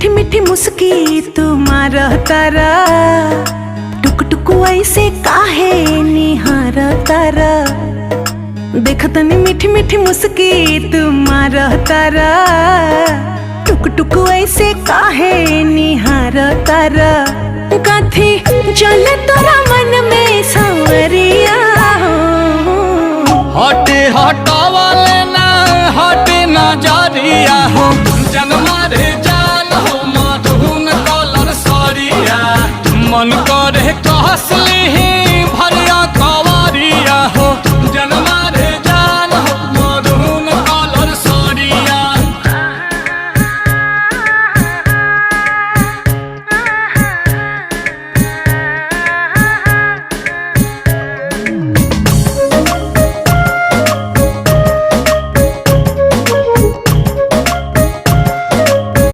मीठी मीठी मुस्की तुम्हारा तारा, टुक टुक ऐसे काहे निहार तारा। देखतनी मीठी मीठी मुस्की तुम्हारा तारा, टुक टुक ऐसे काहे निहार तारा। कथी चल तोरा मन में सांवरिया, हटे हटावा लेना हटे नजरिया हो।